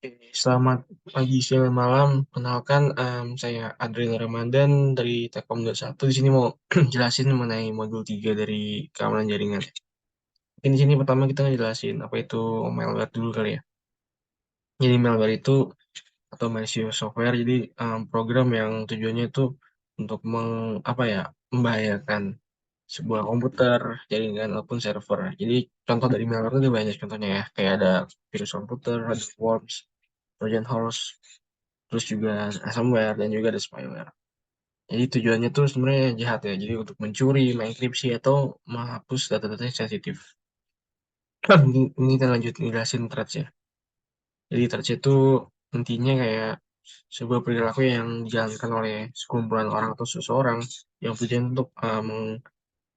Oke, selamat pagi, siang, dan malam. Kenalkan, saya Adrian Ramadan dari Telkom 21. Di sini mau jelasin mengenai modul 3 dari keamanan jaringan. Mungkin di sini pertama kita ngejelasin apa itu malware dulu kali ya. Jadi malware itu atau malicious software, jadi program yang tujuannya itu untuk apa ya, membahayakan sebuah komputer, jaringan, ataupun server. Jadi contoh dari malware itu ada banyak contohnya ya, kayak ada virus komputer, ada worms, Trojan horse, terus juga ransomware dan juga ada spyware. Jadi tujuannya tuh sebenarnya jahat ya. Jadi untuk mencuri, mengenkripsi atau menghapus data-data yang sensitif. Ini kita lanjut ngelasin threads ya. Jadi threads itu intinya kayak sebuah perilaku yang dijalankan oleh sekumpulan orang atau seseorang yang tujuan untuk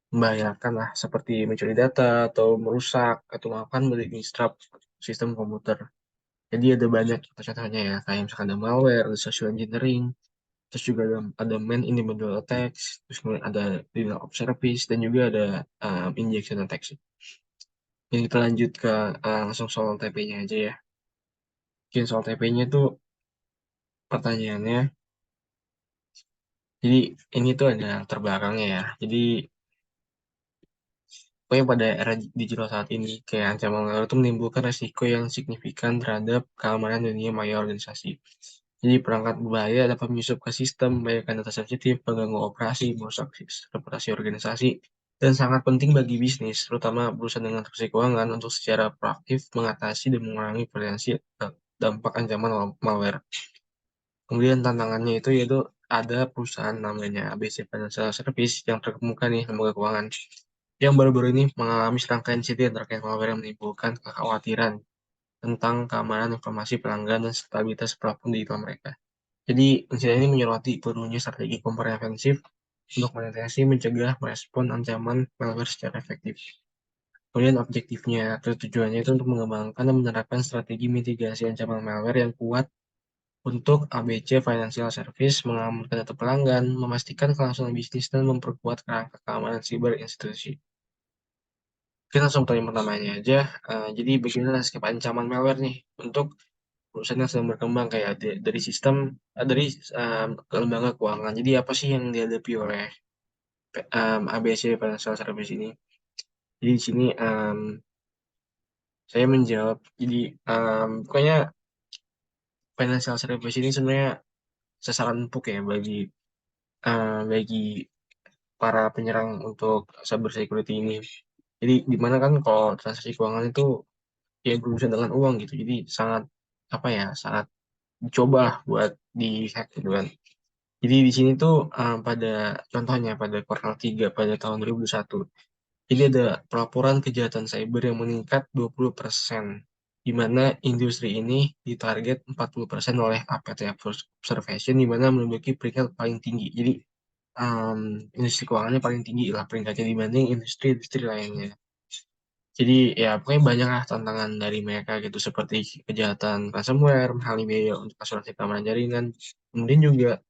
membahayakan lah, seperti mencuri data atau merusak atau melakukan disrupt sistem komputer. Jadi ada banyak contoh-contohnya ya, kayak misalkan ada malware, ada social engineering, terus juga ada main individual attacks, terus kemudian ada denial of service, dan juga ada injection attacks. Jadi kita lanjut ke langsung soal TP-nya aja ya. Mungkin soal TP-nya itu pertanyaannya, jadi ini tuh ada terbelakangnya ya. Jadi pokoknya pada era digital saat ini, kayak ancaman malware itu menimbulkan resiko yang signifikan terhadap keamanan dunia maya organisasi. Jadi perangkat berbahaya dapat menyusup ke sistem, membahayakan data sensitif, mengganggu operasi, merusak reputasi organisasi, dan sangat penting bagi bisnis, terutama perusahaan dengan transaksi keuangan, untuk secara proaktif mengatasi dan mengurangi potensi dampak ancaman malware. Kemudian tantangannya itu yaitu ada perusahaan namanya ABC Financial Service yang terkemuka nih, lembaga keuangan, yang baru-baru ini mengalami serangkaian insiden terkait malware yang menimbulkan kekhawatiran tentang keamanan informasi pelanggan dan stabilitas platform digital mereka. Jadi, insiden ini menyoroti perlunya strategi komprehensif untuk mendeteksi, mencegah, merespon ancaman malware secara efektif. Kemudian objektifnya atau tujuannya itu untuk mengembangkan dan menerapkan strategi mitigasi ancaman malware yang kuat untuk ABC Financial Service, mengamankan data pelanggan, memastikan kelangsungan bisnis, dan memperkuat kerangka keamanan siber institusi. Kita langsung tanya pertamanya aja. Jadi bagaimana landscape ancaman malware nih untuk perusahaan yang sedang berkembang, kayak dari sistem, dari ke lembaga keuangan. Jadi apa sih yang dihadapi oleh ABC Financial Service ini? Jadi di sini saya menjawab. Jadi pokoknya Financial Service ini sebenarnya sasaran empuk ya bagi para penyerang untuk cyber security ini. Jadi di mana kan kalau transaksi keuangan itu ya berurusan dengan uang gitu. Jadi sangat apa ya, sangat dicoba lah buat dihack gitu kan. Jadi di sini tuh pada contohnya pada kuartal 3 pada tahun 2021. Jadi ada pelaporan kejahatan cyber yang meningkat 20%, di mana industri ini ditarget 40% oleh APT Observation, di mana menduduki peringkat paling tinggi. Jadi industri keuangannya paling tinggi lah peringkatnya dibanding industri-industri lainnya. Jadi ya pokoknya banyak lah tantangan dari mereka gitu, seperti kejahatan ransomware, menghalangi biaya untuk asuransi keamanan jaringan. Kemudian juga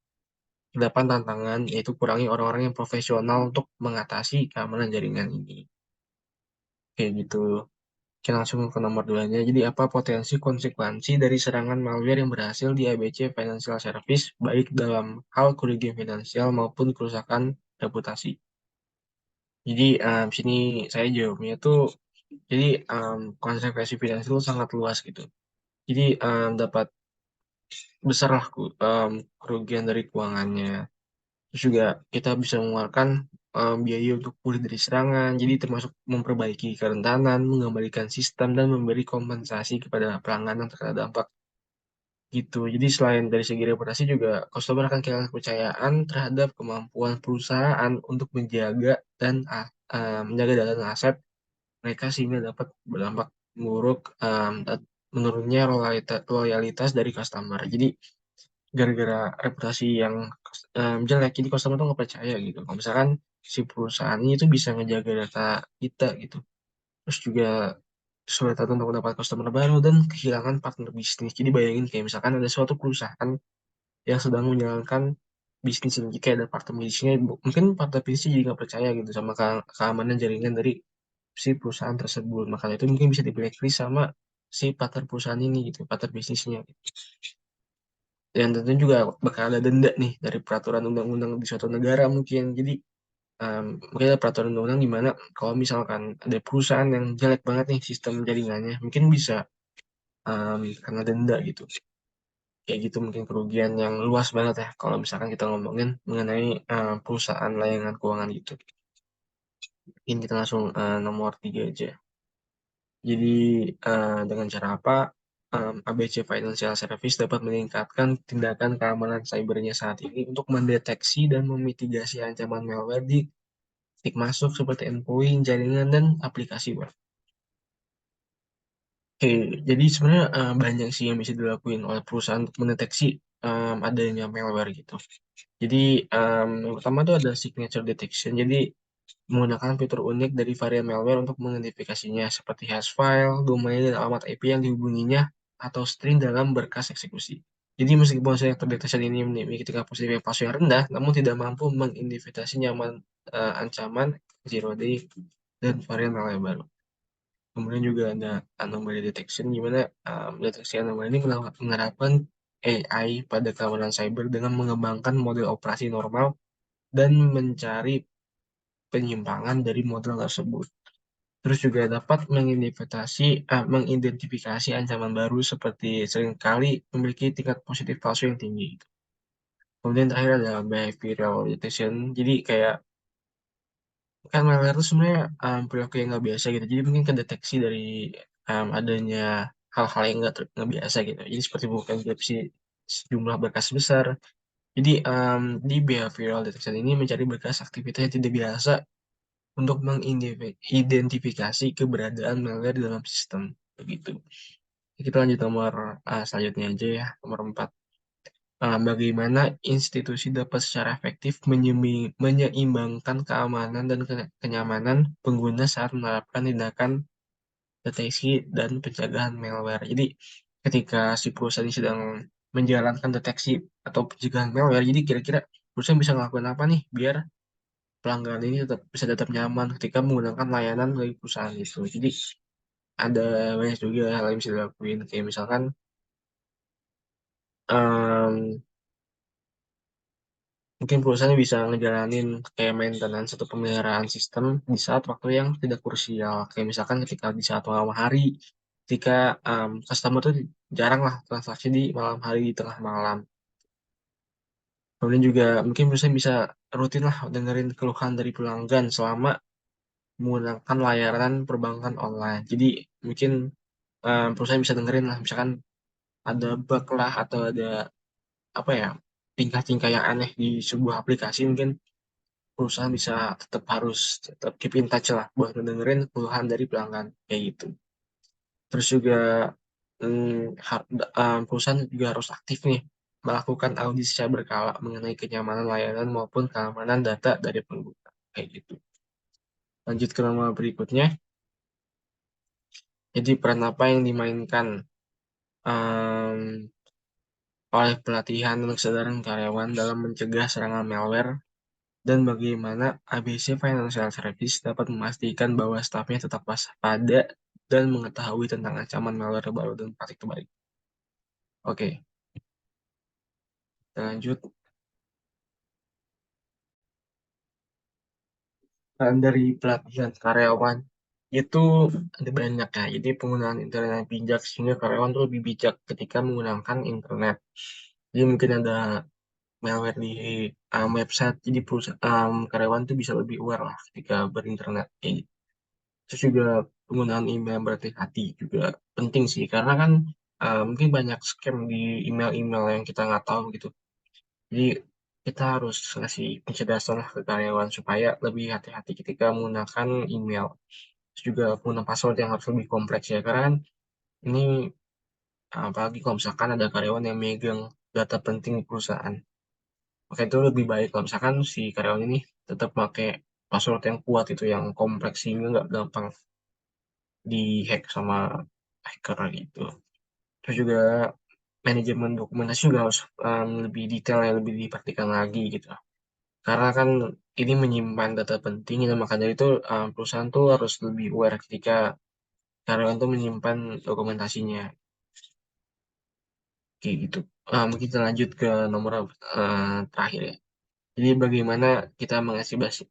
terdapat tantangan yaitu kurangi orang-orang yang profesional untuk mengatasi keamanan jaringan ini. Kayak gitu. Kita langsung ke nomor 2-nya. Jadi apa potensi konsekuensi dari serangan malware yang berhasil di ABC Financial Service, baik dalam hal kerugian finansial maupun kerusakan reputasi. Jadi sini saya jawabnya tuh, jadi konsekuensi finansial sangat luas gitu. Jadi dapat besar lah kerugian dari keuangannya. Terus juga kita bisa mengeluarkan biaya untuk pulih dari serangan, jadi termasuk memperbaiki kerentanan, mengembalikan sistem, dan memberi kompensasi kepada pelanggan yang terkena dampak gitu. Jadi selain dari segi reputasi juga, customer akan kehilangan kepercayaan terhadap kemampuan perusahaan untuk menjaga dan menjaga data dan aset mereka, sehingga dapat berdampak buruk menurunnya loyalitas dari customer. Jadi gara-gara reputasi yang jelek, jadi customer tuh nggak percaya gitu kalau misalkan si perusahaan ini tuh bisa ngejaga data kita gitu. Terus juga kesulitan untuk mendapat customer baru dan kehilangan partner bisnis. Jadi bayangin kayak misalkan ada suatu perusahaan yang sedang menjalankan bisnis ini, jika ada partner bisnisnya, mungkin partner bisnisnya jadi nggak percaya gitu sama keamanan jaringan dari si perusahaan tersebut. Makanya itu mungkin bisa di blacklist sama si partner perusahaan ini gitu, partner bisnisnya. Dan tentunya juga bakal ada denda nih dari peraturan undang-undang di suatu negara mungkin. Jadi mungkin ada peraturan undang-undang di mana kalau misalkan ada perusahaan yang jelek banget nih sistem jaringannya, mungkin bisa kena denda gitu. Kayak gitu mungkin kerugian yang luas banget ya kalau misalkan kita ngomongin mengenai perusahaan layanan keuangan gitu. Mungkin kita langsung nomor 3 aja. Jadi dengan cara apa ABC Financial Service dapat meningkatkan tindakan keamanan cybernya saat ini untuk mendeteksi dan memitigasi ancaman malware di titik masuk seperti endpoint, jaringan, dan aplikasi web. Oke, jadi sebenarnya banyak sih yang bisa dilakuin oleh perusahaan untuk mendeteksi adanya malware gitu. Jadi yang pertama tuh ada signature detection. Jadi menggunakan fitur unik dari varian malware untuk mengidentifikasinya seperti hash file, domain, dan alamat IP yang dihubunginya atau string dalam berkas eksekusi. Jadi meskipun signature detection ini memiliki tingkat positif yang palsu yang rendah, namun tidak mampu mengidentifikasi nyaman ancaman zero day dan varian malware baru. Kemudian juga ada anomaly detection, di mana deteksi anomali ini menerapkan AI pada keamanan cyber dengan mengembangkan model operasi normal dan mencari penyimpangan dari model tersebut. Terus juga dapat mengidentifikasi ancaman baru seperti seringkali memiliki tingkat positif palsu yang tinggi. Kemudian terakhir ada behavioral detection. Jadi kayak kan malware itu sebenarnya perilaku yang nggak biasa gitu. Jadi mungkin kedeteksi dari adanya hal-hal yang nggak biasa gitu. Jadi seperti bukan deteksi sejumlah berkas besar. Jadi di behavioral detection ini mencari berkas aktivitas yang tidak biasa untuk mengidentifikasi keberadaan malware di dalam sistem. Begitu. Kita lanjut nomor selanjutnya aja ya, nomor 4. Bagaimana institusi dapat secara efektif menyeimbangkan keamanan dan kenyamanan pengguna saat menerapkan tindakan deteksi dan pencegahan malware. Jadi, ketika si perusahaan ini sedang menjalankan deteksi atau pencegahan malware, jadi kira-kira perusahaan bisa ngelakuin apa nih biar pelanggan ini tetap nyaman ketika menggunakan layanan dari perusahaan itu. Jadi, ada banyak juga hal yang bisa dilakuin, kayak misalkan em, mungkin perusahaan bisa ngejalanin kayak maintenance atau pemeliharaan sistem di saat waktu yang tidak krusial. Kayak misalkan ketika di saat malam hari, ketika customer tuh jarang lah transaksi di malam hari di tengah malam. Kemudian juga mungkin perusahaan bisa rutin lah dengerin keluhan dari pelanggan selama menggunakan layanan perbankan online. Jadi mungkin perusahaan bisa dengerin lah, misalkan ada bug lah atau ada apa ya tingkah-tingkah yang aneh di sebuah aplikasi, mungkin perusahaan bisa tetap keep in touch lah buat ngedengerin keluhan dari pelanggan kayak gitu. Terus juga perusahaan juga harus aktif nih melakukan audit secara berkala mengenai kenyamanan layanan maupun keamanan data dari pengguna kayak gitu. Lanjut ke nomor berikutnya. Jadi peran apa yang dimainkan em, oleh pelatihan dan kesadaran karyawan dalam mencegah serangan malware dan bagaimana ABC Financial Service dapat memastikan bahwa stafnya tetap waspada dan mengetahui tentang ancaman malware baru dan praktik terbalik. Oke, kita lanjut. Dari pelatihan karyawan itu ada banyak ya. Jadi penggunaan internet yang bijak sehingga karyawan tuh lebih bijak ketika menggunakan internet. Jadi mungkin ada malware di website. Jadi karyawan tuh bisa lebih aware lah ketika berinternet. Kayak gitu. Terus juga penggunaan email yang berhati-hati juga penting sih, karena kan mungkin banyak scam di email-email yang kita nggak tahu gitu. Jadi kita harus ngasih pencerdasan lah ke karyawan supaya lebih hati-hati ketika menggunakan email. Terus juga penggunaan password yang harus lebih kompleks ya, karena kan ini apalagi kalau misalkan ada karyawan yang megang data penting di perusahaan. Maka itu lebih baik kalau misalkan si karyawan ini tetap pakai password yang kuat itu yang kompleks sehingga nggak gampang dihack sama hacker gitu. Terus juga manajemen dokumentasi juga harus lebih detail ya, lebih diperhatikan lagi gitu. Karena kan ini menyimpan data penting, dan maka dari itu perusahaan tuh harus lebih aware ketika karyawan tuh menyimpan dokumentasinya kayak gitu. Mungkin kita lanjut ke nomor terakhir ya. Jadi bagaimana kita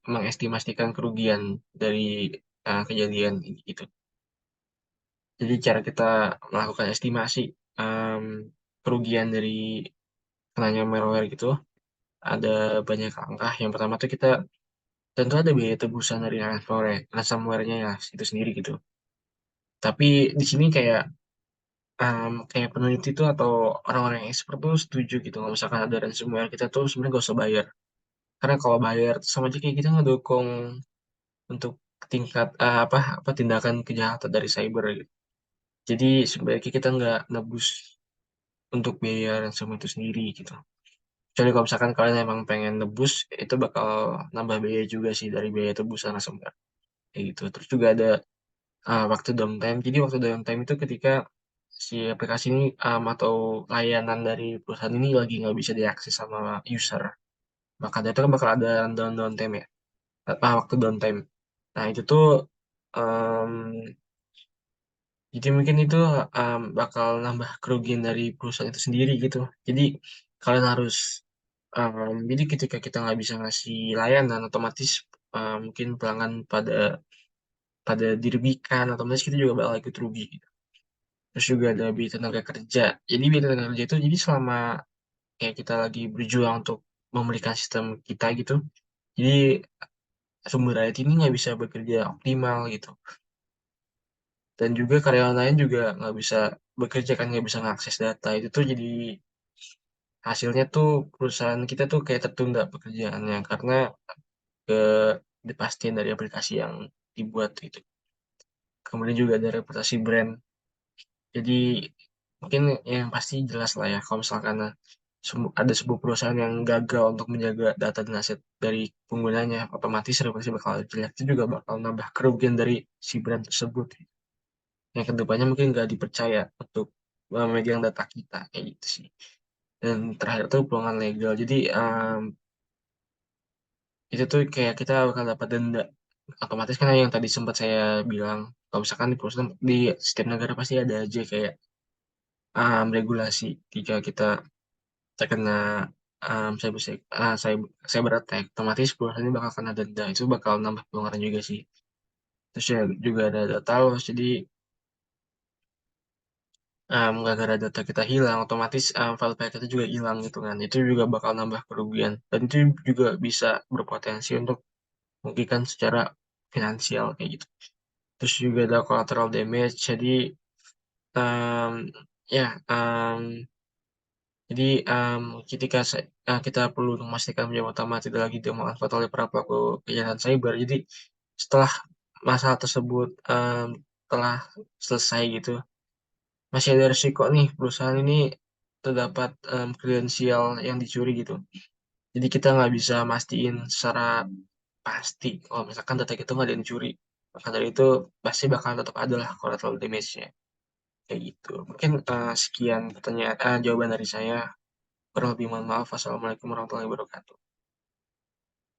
mengestimasikan kerugian dari kejadian ini gitu. Jadi cara kita melakukan estimasi em, kerugian dari kenanya malware gitu ada banyak langkah. Yang pertama tuh kita tentu ada biaya tebusan dari ransomware-nya ya itu sendiri gitu. Tapi di sini kayak peneliti tuh atau orang-orang yang expert tuh setuju gitu kalau misalkan ada ransomware kita tuh sebenarnya gak usah bayar. Karena kalau bayar sama aja kayak kita ngedukung untuk tingkat apa apa tindakan kejahatan dari cyber gitu. Jadi sebaiknya kita nggak nebus untuk biaya ransomware itu sendiri gitu. Kecuali kalau misalkan kalian emang pengen nebus, itu bakal nambah biaya juga sih dari biaya tebusan ransomware. Kayak gitu. Terus juga ada waktu downtime. Jadi waktu downtime itu ketika si aplikasi ini atau layanan dari perusahaan ini lagi nggak bisa diakses sama user. Maka itu kan bakal ada downtime ya. Waktu downtime. Nah itu tuh em, jadi mungkin itu bakal nambah kerugian dari perusahaan itu sendiri gitu. Jadi kalian harus jadi ketika kita nggak bisa ngasih layanan, otomatis mungkin pelanggan pada pada dirugikan, otomatis kita juga bakal ikut rugi gitu. Terus juga ada biaya tenaga kerja. Jadi biaya tenaga kerja itu jadi selama kayak kita lagi berjuang untuk memulihkan sistem kita gitu. Jadi sumber IT ini nggak bisa bekerja optimal gitu. Dan juga karyawan lain juga nggak bisa bekerja kan nggak bisa mengakses data itu tuh jadi hasilnya tuh perusahaan kita tuh kayak tertunda pekerjaannya karena kepastian dari aplikasi yang dibuat itu. Kemudian juga ada reputasi brand. Jadi mungkin yang pasti jelas lah ya kalau misalkan ada sebuah perusahaan yang gagal untuk menjaga data dan aset dari penggunanya, otomatis reputasi bakal jelek. Itu juga bakal nambah kerugian dari si brand tersebut. Yang kedepannya mungkin nggak dipercaya untuk memegang data kita kayak gitu sih. Dan terakhir tuh pelanggan legal. Jadi itu tuh kayak kita bakal dapat denda otomatis kan yang tadi sempat saya bilang kalau misalkan di perusahaan di setiap negara pasti ada aja kayak regulasi jika kita terkena cyber cyber attack otomatis perusahaan ini bakal kena denda itu bakal nambah pelanggaran juga sih terus ya juga ada data loss jadi gara-gara data kita hilang otomatis file-file kita juga hilang gitu kan itu juga bakal nambah kerugian dan itu juga bisa berpotensi untuk merugikan secara finansial kayak gitu. Terus juga ada collateral damage. Jadi em, ya jadi ketika kita perlu memastikan penjama utama tidak lagi dimanfaatkan oleh para pelaku kejahatan cyber. Jadi setelah masalah tersebut telah selesai gitu, masih ada risiko nih perusahaan ini terdapat kredensial yang dicuri gitu. Jadi kita nggak bisa mastiin secara pasti kalau misalkan data kita nggak ada yang dicuri. Maka dari itu pasti bakal tetap ada lah collateral damage-nya. Kayak gitu. Mungkin sekian pertanyaan, jawaban dari saya. Kurang lebih mohon maaf. Wassalamualaikum warahmatullahi wabarakatuh.